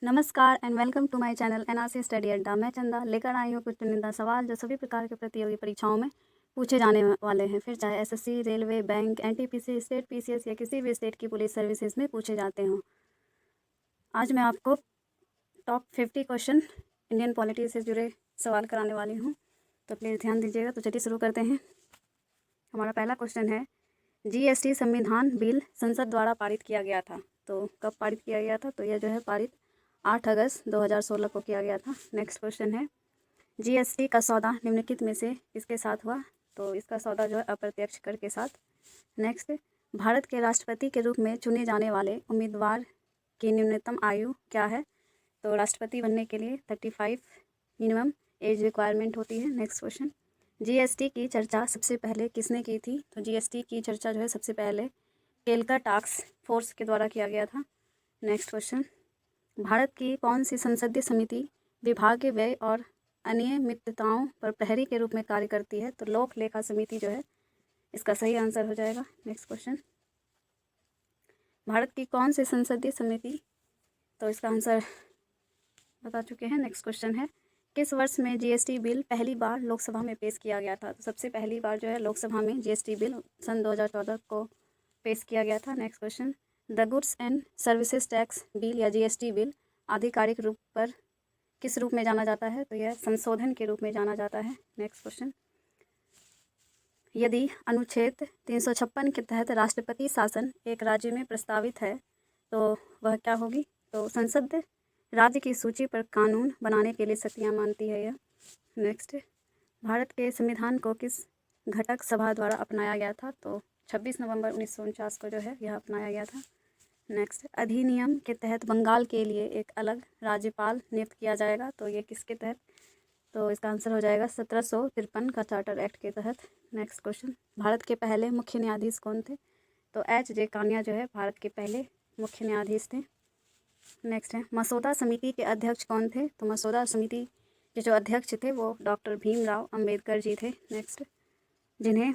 नमस्कार and welcome to my channel NRC study Adda. मैं चंदा लेकर आई हूँ कुछ चुनिंदा सवाल जो सभी प्रकार के प्रतियोगी परीक्षाओं में पूछे जाने वाले हैं, फिर चाहे SSC, railway, bank, NTPC, state PCS या किसी भी स्टेट की पुलिस सर्विसेज में पूछे जाते हों। आज मैं आपको टॉप 50 क्वेश्चन इंडियन पॉलिटी से जुड़े सवाल कराने वाली हूँ, तो प्लीज़ ध्यान दीजिएगा। तो चलिए शुरू करते हैं। हमारा पहला क्वेश्चन है, जीएसटी संविधान बिल संसद द्वारा पारित किया गया था, तो कब पारित किया गया था? तो यह जो है पारित 8 अगस्त 2016 को किया गया था। नेक्स्ट क्वेश्चन है, जीएसटी का सौदा निम्नलिखित में से किसके साथ हुआ? तो इसका सौदा जो है अप्रत्यक्ष कर के साथ। नेक्स्ट, भारत के राष्ट्रपति के रूप में चुने जाने वाले उम्मीदवार की न्यूनतम आयु क्या है? तो राष्ट्रपति बनने के लिए 35 मिनिमम एज रिक्वायरमेंट होती है। नेक्स्ट क्वेश्चन, जीएसटी की चर्चा सबसे पहले किसने की थी? तो जीएसटी की चर्चा जो है सबसे पहले केलका टास्क फोर्स के द्वारा किया गया था। नेक्स्ट क्वेश्चन, भारत की कौन सी संसदीय समिति विभागीय व्यय और अनियमितताओं पर प्रहरी के रूप में कार्य करती है? तो लोक लेखा समिति जो है इसका सही आंसर हो जाएगा। नेक्स्ट क्वेश्चन, भारत की कौन सी संसदीय समिति, तो इसका आंसर बता चुके हैं। नेक्स्ट क्वेश्चन है, किस वर्ष में जीएसटी बिल पहली बार लोकसभा में पेश किया गया था? तो सबसे पहली बार जो है लोकसभा में जीएसटी बिल सन 2014 को पेश किया गया था। Next question, the goods and services tax bill या जीएसटी बिल आधिकारिक रूप पर किस रूप में जाना जाता है? तो यह संशोधन के रूप में जाना जाता है। नेक्स्ट क्वेश्चन, यदि अनुच्छेद 356 के तहत राष्ट्रपति शासन एक राज्य में प्रस्तावित है तो वह क्या होगी? तो संसद राज्य की सूची पर कानून बनाने के लिए शक्तियाँ मानती है यह। नेक्स्ट, भारत के संविधान को किस घटक सभा द्वारा अपनाया गया था? तो 26 नवंबर 1949 को जो है यह अपनाया गया था। नेक्स्ट, अधिनियम के तहत बंगाल के लिए एक अलग राज्यपाल नियुक्त किया जाएगा, तो ये किसके तहत? तो इसका आंसर हो जाएगा 1753 का चार्टर एक्ट के तहत। नेक्स्ट क्वेश्चन, भारत के पहले मुख्य न्यायाधीश कौन थे? तो एच.जे. कानिया जो है भारत के पहले मुख्य न्यायाधीश थे। नेक्स्ट है, मसौदा समिति के अध्यक्ष कौन थे? तो मसौदा समिति के जो अध्यक्ष थे वो डॉक्टर भीमराव अंबेडकर जी थे। नेक्स्ट, जिन्हें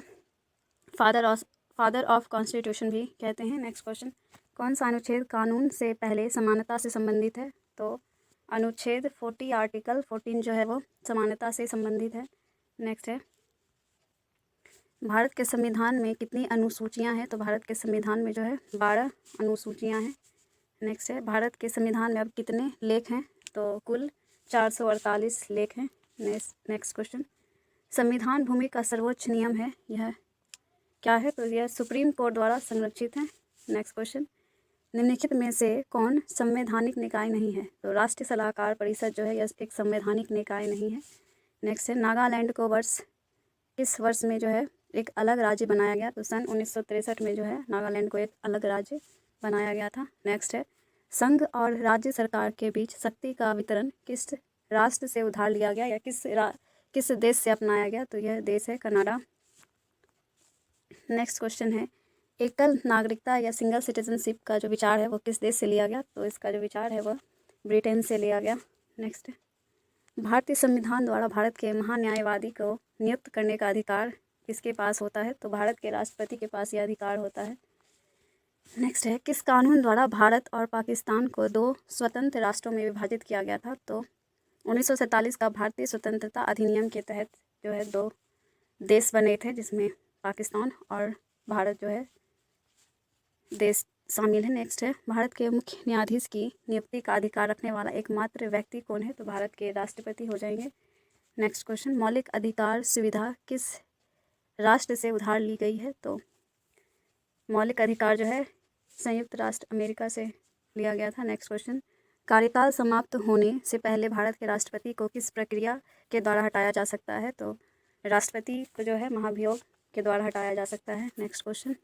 फादर ऑफ कॉन्स्टिट्यूशन भी कहते हैं। नेक्स्ट क्वेश्चन, कौन सा अनुच्छेद कानून से पहले समानता से संबंधित है? तो अनुच्छेद 40 आर्टिकल 14 जो है वो समानता से संबंधित है। नेक्स्ट है, भारत के संविधान में कितनी अनुसूचियां हैं? तो भारत के संविधान में जो है 12 अनुसूचियां हैं। नेक्स्ट है, भारत के संविधान में अब कितने लेख हैं? तो कुल 448 लेख हैं। नेक्स्ट क्वेश्चन, संविधान भूमि का सर्वोच्च नियम है, यह क्या है? तो यह सुप्रीम कोर्ट द्वारा संरक्षित है। नेक्स्ट क्वेश्चन, निम्नलिखित में से कौन संवैधानिक निकाय नहीं है? तो राष्ट्रीय सलाहकार परिषद जो है यह एक संवैधानिक निकाय नहीं है। नेक्स्ट है, नागालैंड को किस वर्ष में जो है एक अलग राज्य बनाया गया? तो सन 1963 में जो है नागालैंड को एक अलग राज्य बनाया गया था। नेक्स्ट है, संघ और राज्य सरकार के बीच शक्ति का वितरण किस राष्ट्र से उधार लिया गया या किस देश से अपनाया गया? तो यह देश है कनाडा। नेक्स्ट क्वेश्चन है, एकल नागरिकता या सिंगल सिटीजनशिप का जो विचार है वो किस देश से लिया गया? तो इसका जो विचार है वह ब्रिटेन से लिया गया। नेक्स्ट, भारतीय संविधान द्वारा भारत के महान्यायवादी को नियुक्त करने का अधिकार किसके पास होता है? तो भारत के राष्ट्रपति के पास यह अधिकार होता है। नेक्स्ट है, किस कानून द्वारा भारत और पाकिस्तान को 2 स्वतंत्र राष्ट्रों में विभाजित किया गया था? तो 1947 का भारतीय स्वतंत्रता अधिनियम के तहत जो है 2 देश बने थे, जिसमें पाकिस्तान और भारत जो है देश शामिल है। नेक्स्ट है, भारत के मुख्य न्यायाधीश की नियुक्ति का अधिकार रखने वाला एकमात्र व्यक्ति कौन है? तो भारत के राष्ट्रपति हो जाएंगे। नेक्स्ट क्वेश्चन, मौलिक अधिकार सुविधा किस राष्ट्र से उधार ली गई है? तो मौलिक अधिकार जो है संयुक्त राष्ट्र अमेरिका से लिया गया था। नेक्स्ट क्वेश्चन, कार्यकाल समाप्त होने से पहले भारत के राष्ट्रपति को किस प्रक्रिया के द्वारा हटाया जा सकता है? तो राष्ट्रपति को जो है महाभियोग के द्वारा हटाया जा सकता है। नेक्स्ट क्वेश्चन,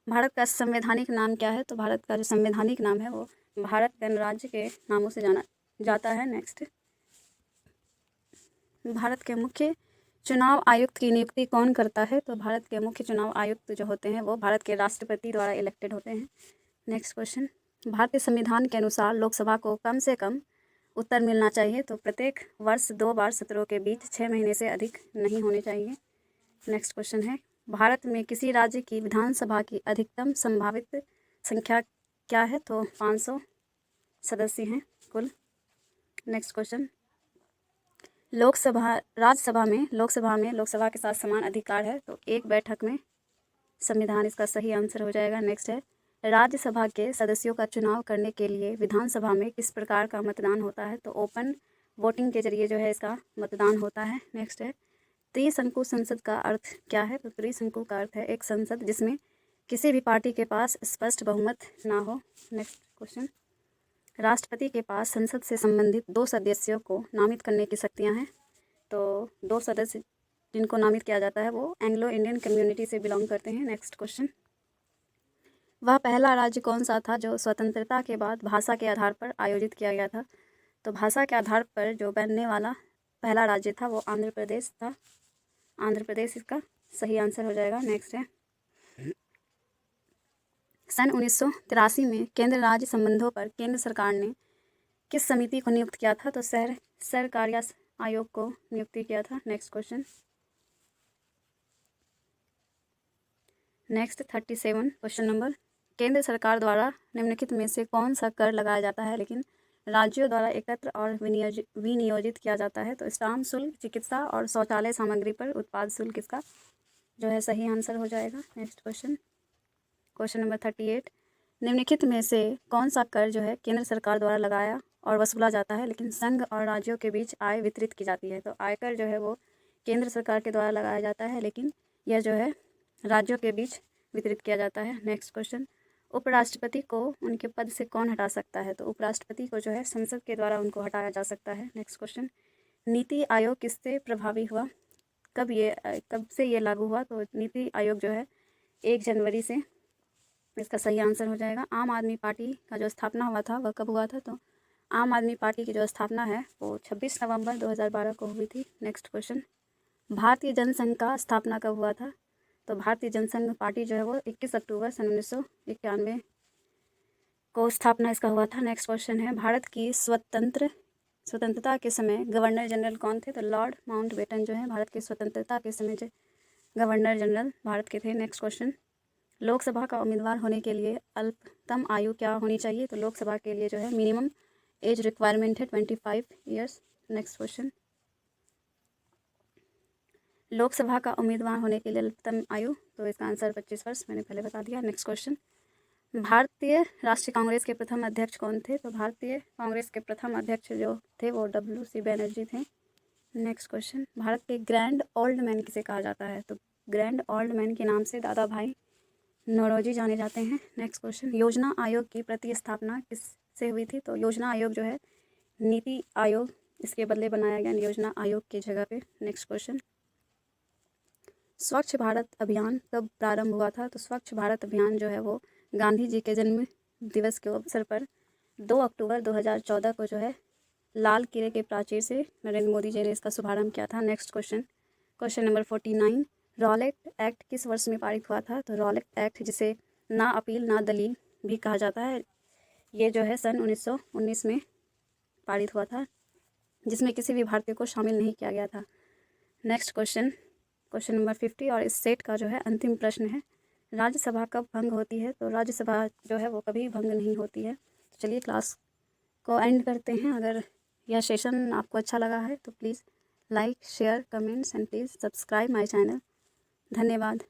भारत का संवैधानिक नाम क्या है? तो भारत का जो संवैधानिक नाम है वो भारत गणराज्य के नामों से जाना जाता है। नेक्स्ट, भारत के मुख्य चुनाव आयुक्त की नियुक्ति कौन करता है? तो भारत के मुख्य चुनाव आयुक्त जो होते हैं वो भारत के राष्ट्रपति द्वारा इलेक्टेड होते हैं। नेक्स्ट क्वेश्चन, भारतीय संविधान के अनुसार लोकसभा को कम से कम उत्तर मिलना चाहिए, तो प्रत्येक वर्ष 2 बार सत्रों के बीच 6 महीने से अधिक नहीं होने चाहिए। नेक्स्ट क्वेश्चन है, भारत में किसी राज्य की विधानसभा की अधिकतम संभावित संख्या क्या है? तो 500 सदस्य हैं कुल। नेक्स्ट क्वेश्चन, राज्यसभा में लोकसभा के साथ समान अधिकार है, तो एक बैठक में संविधान इसका सही आंसर हो जाएगा। नेक्स्ट है, राज्यसभा के सदस्यों का चुनाव करने के लिए विधानसभा में किस प्रकार का मतदान होता है, तो ओपन वोटिंग के जरिए जो है इसका मतदान होता है। नेक्स्ट है, त्रिशंकु संसद का अर्थ क्या है, तो त्रिशंकु का अर्थ है एक संसद जिसमें किसी भी पार्टी के पास स्पष्ट बहुमत ना हो। नेक्स्ट क्वेश्चन, राष्ट्रपति के पास संसद से संबंधित 2 सदस्यों को नामित करने की शक्तियां हैं, तो 2 सदस्य जिनको नामित किया जाता है वो एंग्लो इंडियन कम्युनिटी से बिलोंग करते हैं। नेक्स्ट क्वेश्चन, वह पहला राज्य कौन सा था जो स्वतंत्रता के बाद भाषा के आधार पर आयोजित किया गया था, तो भाषा के आधार पर जो बनने वाला पहला राज्य था वो आंध्र प्रदेश था। आंध्र प्रदेश इसका सही आंसर हो जाएगा। नेक्स्ट है, सन 1983 में केंद्र राज्य संबंधों पर केंद्र सरकार ने किस समिति को नियुक्त किया था, तो सर कार्य आयोग को नियुक्ति किया था। Next question, next 37 question number, केंद्र सरकार द्वारा निम्नलिखित में से कौन सा कर लगाया जाता है लेकिन राज्यों द्वारा एकत्र और विनियोजित किया जाता है, तो स्टाम्प शुल्क, चिकित्सा और शौचालय सामग्री पर उत्पाद शुल्क इसका जो है सही आंसर हो जाएगा। नेक्स्ट क्वेश्चन, क्वेश्चन नंबर 38, निम्नलिखित में से कौन सा कर जो है केंद्र सरकार द्वारा लगाया और वसूला जाता है लेकिन संघ और राज्यों के बीच आय वितरित की जाती है, तो आयकर जो है वो केंद्र सरकार के द्वारा लगाया जाता है लेकिन यह जो है राज्यों के बीच वितरित किया जाता है। नेक्स्ट क्वेश्चन, उपराष्ट्रपति को उनके पद से कौन हटा सकता है, तो उपराष्ट्रपति को जो है संसद के द्वारा उनको हटाया जा सकता है। नेक्स्ट क्वेश्चन, नीति आयोग किससे प्रभावी हुआ, कब से ये लागू हुआ, तो नीति आयोग जो है 1 जनवरी से इसका सही आंसर हो जाएगा। आम आदमी पार्टी का जो स्थापना हुआ था वह कब हुआ था, तो आम आदमी पार्टी की जो स्थापना है वो 26 नवंबर 2012 को हुई थी। नेक्स्ट क्वेश्चन, भारतीय जनसंघ का स्थापना कब हुआ था, तो भारतीय जनसंघ पार्टी जो है वो 21 अक्टूबर सन 1991 को स्थापना इसका हुआ था। नेक्स्ट क्वेश्चन है, भारत की स्वतंत्रता के समय गवर्नर जनरल कौन थे, तो लॉर्ड माउंटबेटन जो है भारत की स्वतंत्रता के समय जो गवर्नर जनरल भारत के थे। नेक्स्ट क्वेश्चन, लोकसभा का उम्मीदवार होने के लिए अल्पतम आयु क्या होनी चाहिए, तो लोकसभा के लिए जो है मिनिमम एज रिक्वायरमेंट है 25 ईयर्स। नेक्स्ट क्वेश्चन, लोकसभा का उम्मीदवार होने के लिए अल्पतम आयु, तो इसका आंसर 25 वर्ष मैंने पहले बता दिया। नेक्स्ट क्वेश्चन, भारतीय राष्ट्रीय कांग्रेस के प्रथम अध्यक्ष कौन थे, तो भारतीय कांग्रेस के प्रथम अध्यक्ष जो थे वो WC बनर्जी थे। नेक्स्ट क्वेश्चन, भारत के ग्रैंड ओल्ड मैन किसे कहा जाता है, तो ग्रैंड ओल्ड मैन के नाम से दादा भाई नौरोजी जाने जाते हैं। नेक्स्ट क्वेश्चन, योजना आयोग की प्रतिस्थापना किससे हुई थी, तो योजना आयोग जो है नीति आयोग इसके बदले बनाया गया योजना आयोग की जगह पे। नेक्स्ट क्वेश्चन, स्वच्छ भारत अभियान कब प्रारंभ हुआ था, तो स्वच्छ भारत अभियान जो है वो गांधी जी के जन्म दिवस के अवसर पर 2 अक्टूबर 2014 को जो है लाल किले के प्राचीर से नरेंद्र मोदी जी ने इसका शुभारंभ किया था। Next question, question number 49, Rowlatt act किस वर्ष में पारित हुआ था, तो रॉलेट एक्ट जिसे ना अपील ना दलील भी कहा जाता है ये जो है सन 1919 में पारित हुआ था, जिसमें किसी भी भारतीय को शामिल नहीं किया गया था। नेक्स्ट क्वेश्चन, क्वेश्चन नंबर 50 और इस सेट का जो है अंतिम प्रश्न है, राज्यसभा कब भंग होती है, तो राज्यसभा जो है वो कभी भंग नहीं होती है। तो चलिए क्लास को एंड करते हैं। अगर यह सेशन आपको अच्छा लगा है तो please like, share, comments and please subscribe my channel. धन्यवाद।